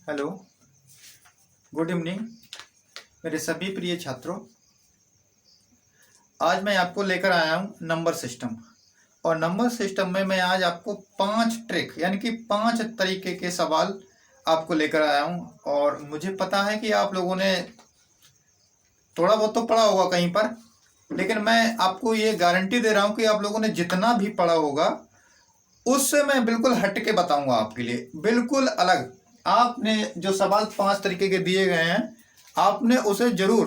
Hello, good evening मेरे सभी प्रिय छात्रों। आज मैं आपको लेकर आया हूँ नंबर सिस्टम। और नंबर सिस्टम में मैं आज आपको 5 ट्रिक यानी कि 5 तरीके के सवाल आपको लेकर आया हूँ। और मुझे पता है कि आप लोगों ने थोड़ा बहुत तो पढ़ा होगा कहीं पर, लेकिन मैं आपको ये गारंटी दे रहा हूँ कि आप लोगों ने जितना भी पढ़ा होगा उससे मैं बिल्कुल हट के बताऊंगा आपके लिए, बिल्कुल अलग। आपने जो सवाल 5 तरीके के दिए गए हैं, आपने उसे जरूर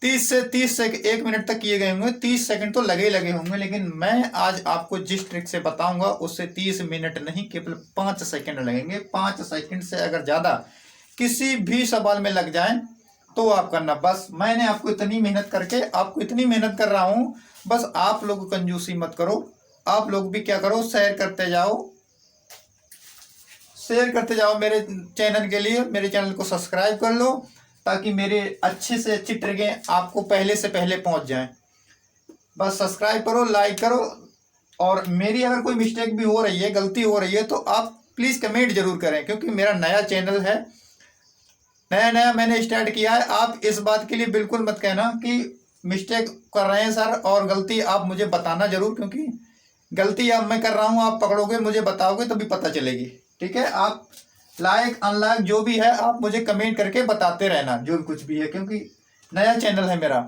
30 से 30 सेकंड 1 मिनट तक किए गए होंगे, 30 सेकंड तो लगे ही लगे होंगे। लेकिन मैं आज आपको जिस ट्रिक से बताऊंगा उससे 30 मिनट नहीं, केवल 5 सेकंड लगेंगे। 5 सेकंड से अगर ज्यादा किसी भी सवाल में लग जाए तो आप करना। बस मैंने आपको इतनी मेहनत करके आपको इतनी मेहनत कर रहा हूं, बस आप लोग कंजूसी मत करो। आप लोग भी क्या करो, शेयर करते जाओ, शेयर करते जाओ मेरे चैनल के लिए। मेरे चैनल को सब्सक्राइब कर लो ताकि मेरे अच्छे से अच्छी ट्रिकें आपको पहले से पहले पहुंच जाएं। बस सब्सक्राइब करो, लाइक करो। और मेरी अगर कोई मिस्टेक भी हो रही है, गलती हो रही है, तो आप प्लीज़ कमेंट जरूर करें, क्योंकि मेरा नया चैनल है, नया नया मैंने स्टार्ट किया है। आप इस बात के लिए बिल्कुल मत कहना कि मिस्टेक कर रहे हैं सर, और गलती आप मुझे बताना जरूर, क्योंकि गलती अब मैं कर रहा हूं, आप पकड़ोगे, मुझे बताओगे तभी पता चलेगी। ठीक है, आप लाइक अनलाइक जो भी है आप मुझे कमेंट करके बताते रहना, जो भी कुछ भी है, क्योंकि नया चैनल है मेरा।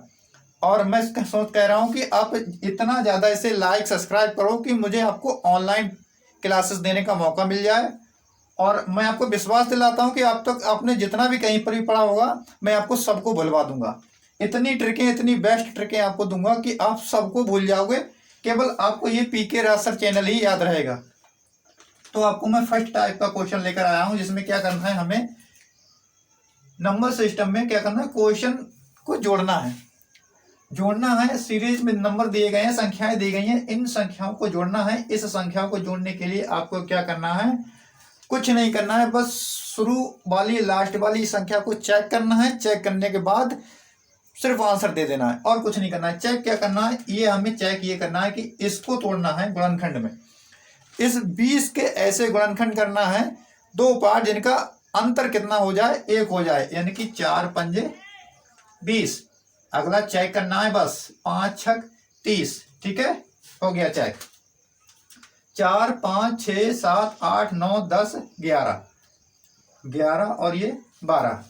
और मैं सोच कह रहा हूं कि आप इतना ज़्यादा इसे लाइक सब्सक्राइब करो कि मुझे आपको ऑनलाइन क्लासेस देने का मौका मिल जाए। और मैं आपको विश्वास दिलाता हूं कि आप तक आपने जितना भी कहीं पर भी पढ़ा होगा, मैं आपको सबको भुलवा दूंगा। इतनी ट्रिकें, इतनी बेस्ट ट्रिकें आपको दूंगा कि आप सबको भूल जाओगे। केवल आपको ये पीके राज सर चैनल ही याद रहेगा। तो आपको मैं फर्स्ट टाइप का क्वेश्चन लेकर आया हूं, जिसमें क्या करना है, हमें नंबर सिस्टम में क्या करना है, क्वेश्चन को जोड़ना है। जोड़ना है, सीरीज में नंबर दिए गए हैं, संख्याएं दी गई हैं, इन संख्याओं को जोड़ना है। इस संख्याओं को जोड़ने के लिए आपको क्या करना है, कुछ नहीं करना है, बस शुरू वाली लास्ट वाली संख्या को चेक करना है। चेक करने के बाद सिर्फ आंसर दे देना है, और कुछ नहीं करना है। चेक क्या करना है, ये हमें चेक ये करना है कि इसको तोड़ना है गुणनखंड में। इस 20 के ऐसे गुणनखंड करना है, 2 पार्ट जिनका अंतर कितना हो जाए, 1 हो जाए, यानी कि 4 पंजे 20। अगला चेक करना है, बस 5 छक 30। ठीक है, हो गया चेक। 4 5 6 7 8 9 10 11 11 और ये 12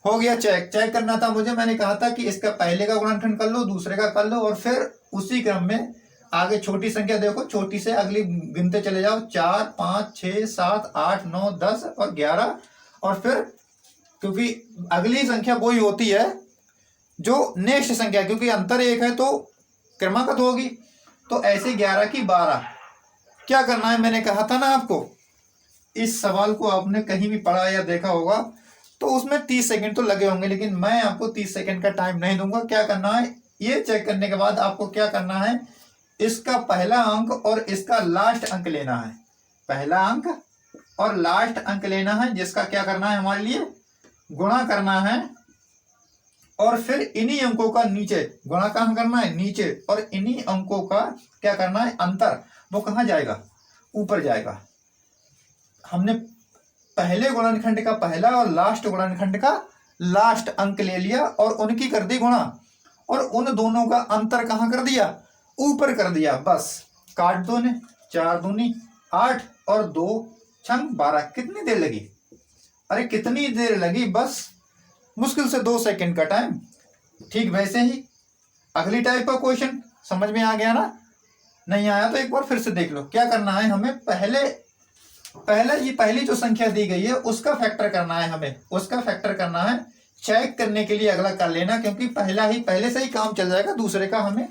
हो गया चेक। चेक करना था मुझे, मैंने कहा था कि इसका पहले का गुणनखंड कर लो, दूसरे का कर लो, और फिर उसी क्रम में आगे छोटी संख्या देखो, छोटी से अगली गिनते चले जाओ। 4 5 6 7 8 9 10 और 11। और फिर क्योंकि अगली संख्या वही होती है जो नेक्स्ट संख्या, क्योंकि अंतर 1 है तो क्रमागत होगी। तो ऐसे 11 की 12 क्या करना है, मैंने कहा था ना आपको। इस सवाल को आपने कहीं भी पढ़ा या देखा होगा तो उसमें 30 सेकंड तो लगे होंगे, लेकिन मैं आपको 30 सेकंड का टाइम नहीं दूंगा। क्या करना है, ये चेक करने के बाद आपको क्या करना है, इसका पहला अंक और इसका लास्ट अंक लेना है। पहला अंक और लास्ट अंक लेना है, जिसका क्या करना है, हमारे लिए गुणा करना है। और फिर इन्हीं अंकों का नीचे गुणा कहां करना है, नीचे, और इन्हीं अंकों का क्या करना है, अंतर, वो कहां जाएगा, ऊपर जाएगा। हमने पहले गुणनखंड का पहला और लास्ट गुणनखंड का लास्ट अंक ले लिया और उनकी कर दी गुणा, और उन दोनों का अंतर कहां कर दिया, ऊपर कर दिया। बस काट दो ने, 4 दूनी 8 और 2 छंग 12। कितनी देर लगी, अरे कितनी देर लगी, बस मुश्किल से 2 सेकंड का टाइम। ठीक वैसे ही अगली टाइप का क्वेश्चन समझ में आ गया ना, नहीं आया तो एक बार फिर से देख लो। क्या करना है, हमें पहली जो संख्या दी गई है उसका फैक्टर करना है, हमें उसका फैक्टर करना है। चेक करने के लिए अगला कर लेना, क्योंकि पहले से ही काम चल जाएगा, दूसरे का हमें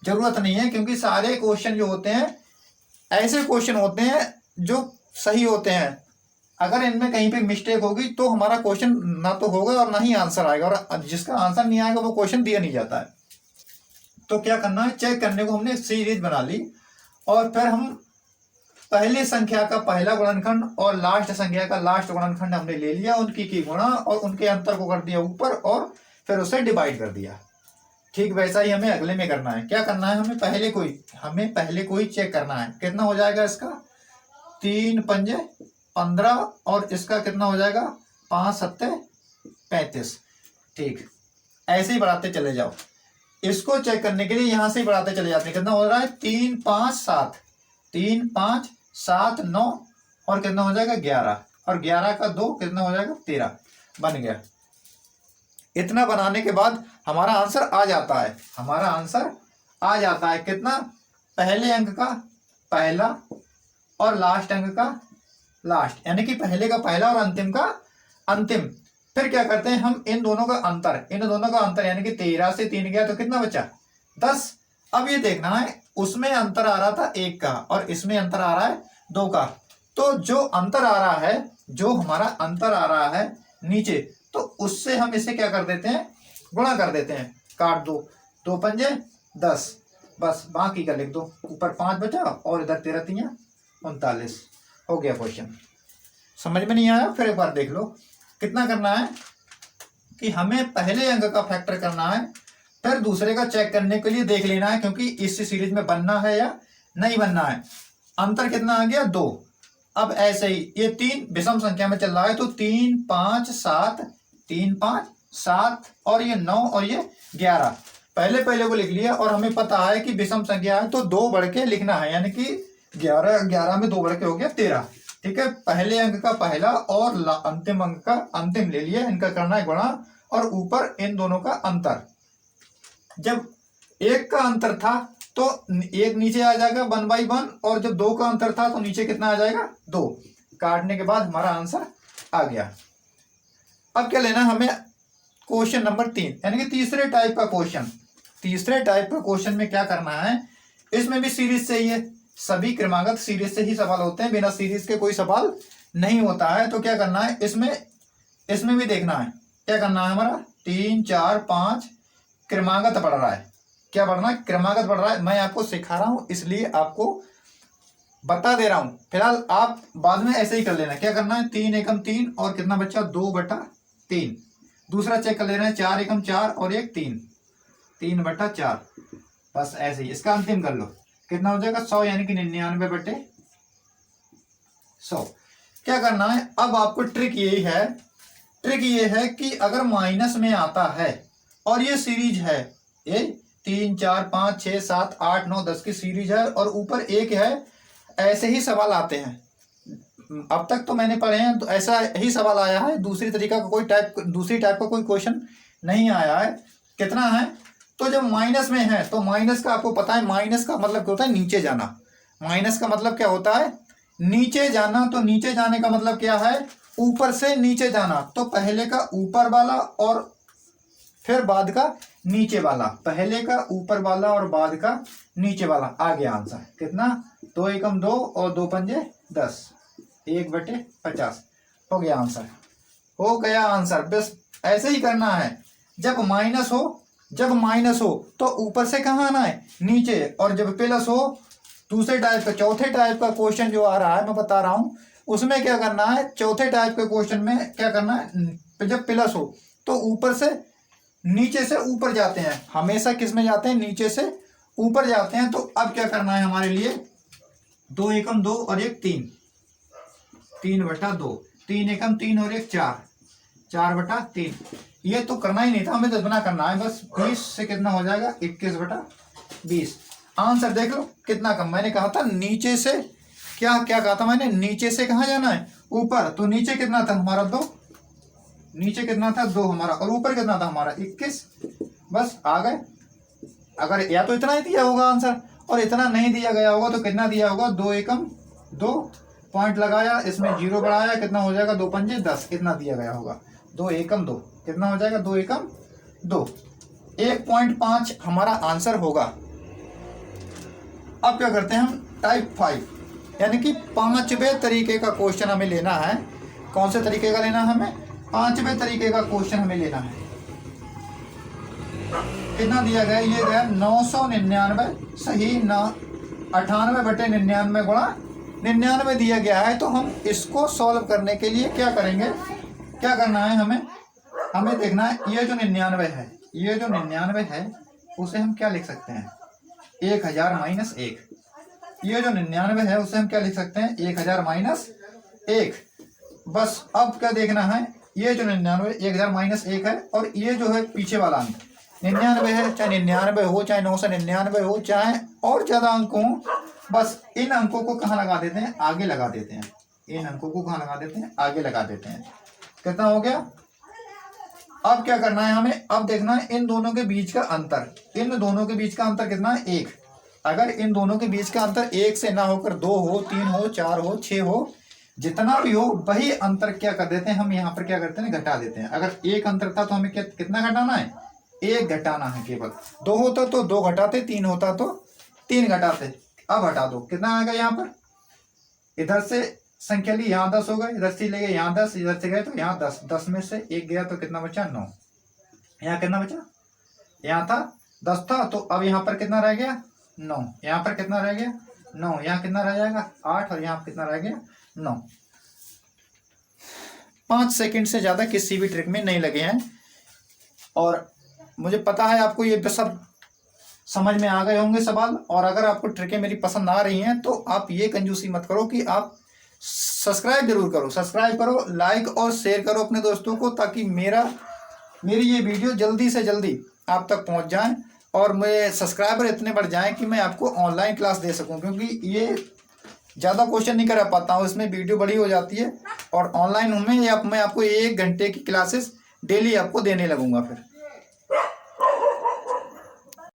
जरूरत नहीं है। क्योंकि सारे क्वेश्चन जो होते हैं ऐसे क्वेश्चन होते हैं जो सही होते हैं। अगर इनमें कहीं पे मिस्टेक होगी तो हमारा क्वेश्चन ना तो होगा और ना ही आंसर आएगा, और जिसका आंसर नहीं आएगा वो क्वेश्चन दिया नहीं जाता है। तो क्या करना है, चेक करने को हमने सीरीज बना ली, और फिर हम पहले संख्या का पहला गुणनखंड और लास्ट संख्या का लास्ट गुणनखंड हमने ले लिया, उनकी की गुणा और उनके अंतर को कर दिया ऊपर, और फिर उसे डिवाइड कर दिया। ठीक वैसा ही हमें अगले में करना है। क्या करना है, हमें पहले को ही चेक करना है। कितना हो जाएगा इसका, 3 पंजे 15 और इसका कितना हो जाएगा 5 सत्ते 35। ठीक, ऐसे ही बढ़ाते चले जाओ। इसको चेक करने के लिए यहां से ही बढ़ाते चले जाते हैं। कितना हो रहा है 3 5 7, 3 5 7 9 और कितना हो जाएगा 11, और 11 का 2 कितना हो जाएगा 13 बन गया। इतना बनाने के बाद हमारा आंसर आ जाता है। हमारा आंसर आ जाता है कितना, पहले अंक का पहला और लास्ट अंक का लास्ट, यानी कि पहले का पहला और अंतिम का अंतिम। फिर क्या करते हैं हम, इन दोनों का अंतर यानी कि 13 से 3 गया तो कितना बचा 10। अब ये देखना है, उसमें अंतर आ रहा था 1 का और इसमें अंतर आ रहा है 2 का। तो जो अंतर आ रहा है, जो हमारा अंतर आ रहा है नीचे, तो उससे हम इसे क्या कर देते हैं, गुणा कर देते हैं। काट दो, 2 पंजे 10, बस बाकी का लिख दो। ऊपर 5 बचा और इधर 13 3 39। हो गया क्वेश्चन। समझ में नहीं आया फिर एक बार देख लो। कितना करना है कि हमें पहले अंक का फैक्टर करना है, फिर दूसरे का चेक करने के लिए देख लेना है, क्योंकि इस सीरीज में बनना है या नहीं बनना है। अंतर कितना आ गया 2। अब ऐसे ही ये 3 विषम संख्या में चल रहा है, तो 3 5 7, 3 5 7 और ये 9 और ये 11 पहले को लिख लिया। और हमें पता है कि विषम संख्या है तो 2 बढ़ के लिखना है, यानी कि 11 में 2 बढ़ के हो गया 13। ठीक है, पहले अंक का पहला और अंतिम अंक का अंतिम ले लिया, इनका करना है गुणा और ऊपर इन दोनों का अंतर। जब 1 का अंतर था तो 1 नीचे आ जाएगा 1/1, और जब 2 का अंतर था तो नीचे कितना आ जाएगा 2। काटने के बाद हमारा आंसर आ गया। अब क्या लेना हमें, क्वेश्चन नंबर 3 यानी कि तीसरे टाइप का क्वेश्चन। तीसरे टाइप का क्वेश्चन में क्या करना है, इसमें भी सीरीज से ही है, सभी क्रमागत सीरीज से ही सवाल होते हैं, बिना सीरीज के कोई सवाल नहीं होता है। तो क्या करना है, इसमें भी देखना है। क्या करना है, हमारा 3 4 5 क्रमागत बढ़ रहा है। क्या बढ़ना है, क्रमागत बढ़ रहा है। मैं आपको सिखा रहा हूं इसलिए आपको बता दे रहा हूं, फिलहाल आप बाद में ऐसे ही कर लेना। क्या करना है, 3 एकम 3 और कितना बच्चा 2/3। दूसरा चेक कर लेना है, 4 एकम 4 और 1 3, 3/4। बस ऐसे ही इसका अंतिम कर लो। कितना हो जाएगा 100, यानी कि 99/100। क्या करना है, अब आपको ट्रिक ये है कि अगर माइनस में आता है और ये सीरीज है, ये 3 4 5 6 7 8 9 10 की सीरीज है और ऊपर 1 है, ऐसे ही सवाल आते हैं। अब तक तो मैंने पढ़े हैं तो ऐसा ही सवाल आया है, दूसरी टाइप का कोई क्वेश्चन नहीं आया है। कितना है, तो जब माइनस में है तो माइनस का आपको पता है, माइनस का मतलब क्या होता है, नीचे जाना। माइनस का मतलब क्या होता है, नीचे जाना। तो नीचे जाने का मतलब क्या है, ऊपर से नीचे जाना। तो पहले का ऊपर वाला और फिर बाद का नीचे वाला, पहले का ऊपर वाला और बाद का नीचे वाला। आ गया आंसर। कितना, 2 एकम 2 और 2 पंजे 10, 1/50 हो गया आंसर। हो गया आंसर। बस ऐसे ही करना है। जब माइनस हो तो ऊपर से कहाँ आना है, नीचे। और जब प्लस हो, दूसरे टाइप का चौथे टाइप का क्वेश्चन जो आ रहा है मैं बता रहा हूँ, उसमें क्या करना है, चौथे टाइप के क्वेश्चन में क्या करना है, जब प्लस हो तो ऊपर से नीचे से ऊपर जाते हैं। हमेशा किस में जाते हैं, नीचे से ऊपर जाते हैं। तो अब क्या करना है हमारे लिए, 2 एकम 2 और 1 3, 3/2, 3 एकम 3 और 1 4, 4/3। ये तो करना ही नहीं था, हमें 10 गुना करना है बस। 20 से कितना हो जाएगा 21/20। आंसर देख लो कितना कम। मैंने कहा था नीचे से, क्या कहा था मैंने, नीचे से कहाँ जाना है, ऊपर। तो नीचे कितना था हमारा 2, नीचे कितना था 2 हमारा, और ऊपर कितना था हमारा 21। बस आ गए। अगर या तो इतना ही दिया होगा आंसर, और इतना नहीं दिया गया होगा तो कितना दिया होगा, 2 एकम 2 पॉइंट लगाया, इसमें 0 बढ़ाया, कितना हो जाएगा 2 पंजे 10, कितना दिया गया होगा 2 एकम 2, कितना हो जाएगा 2 एकम 2, 1.5 हमारा आंसर होगा। अब क्या करते हैं हम, टाइप 5 यानी कि 5वें तरीके का क्वेश्चन हमें लेना है। कौन से तरीके का लेना है हमें, 5वें तरीके का क्वेश्चन हमें लेना है। कितना दिया गया, ये गया 999 सही, 98/99 गुणा 99 दिया गया है। तो हम इसको सॉल्व करने के लिए क्या करेंगे, क्या करना है हमें देखना है, ये जो 99 है उसे हम क्या लिख सकते हैं, 1000 - 1। ये जो 99 है उसे हम क्या लिख सकते हैं, 1000 - 1। बस अब क्या देखना है, ये जो 99 1000 माइनस 1 है, और ये जो है पीछे वाला अंक 99 है, चाहे 99 हो, चाहे 999 हो, चाहे और ज्यादा अंक हो, बस इन अंकों को कहाँ लगा देते हैं, आगे लगा देते हैं। इन अंकों को कहाँ लगा देते हैं, आगे लगा देते हैं। कितना हो गया। अब क्या करना है हमें, अब देखना है इन दोनों के बीच का अंतर। इन दोनों के बीच का अंतर कितना है, 1। अगर इन दोनों के बीच का अंतर 1 से ना होकर 2 हो, 3 हो, 4 हो, 6 हो, जितना भी हो, वही अंतर क्या कर देते हैं हम यहाँ पर, क्या करते हैं, घटा देते हैं। अगर 1 अंतर था तो हमें कितना घटाना है, 1 घटाना है केवल। 2 होता तो 2 घटाते, 3 होता तो 3 घटाते। अब हटा दो, कितना आएगा यहाँ पर, इधर से संख्या ली, यहाँ 10 हो गए, इधर से ले गए यहाँ 10, इधर से गए तो यहाँ 10, 10 में से 1 गया तो कितना बचा, 9। यहाँ कितना बचा, यहाँ था 10 था, तो अब यहाँ पर कितना रह गया, 9। यहाँ पर कितना रह गया, 9। यहाँ कितना रह जाएगा, 8, और यहाँ कितना रह गया, 9। 5 सेकंड से ज्यादा किसी भी ट्रिक में नहीं लगे हैं, और मुझे पता है आपको ये सब समझ में आ गए होंगे सवाल। और अगर आपको ट्रिकें मेरी पसंद आ रही हैं तो आप ये कंजूसी मत करो कि आप सब्सक्राइब जरूर करो, सब्सक्राइब करो, लाइक और शेयर करो अपने दोस्तों को, ताकि मेरी ये वीडियो जल्दी से जल्दी आप तक पहुंच जाए, और मेरे सब्सक्राइबर इतने बढ़ जाएं कि मैं आपको ऑनलाइन क्लास दे सकूं। क्योंकि ये ज़्यादा क्वेश्चन नहीं करा पाता हूँ, इसमें वीडियो बड़ी हो जाती है, और ऑनलाइन में मैं आपको 1 घंटे की क्लासेस डेली आपको देने लगूंगा फिर।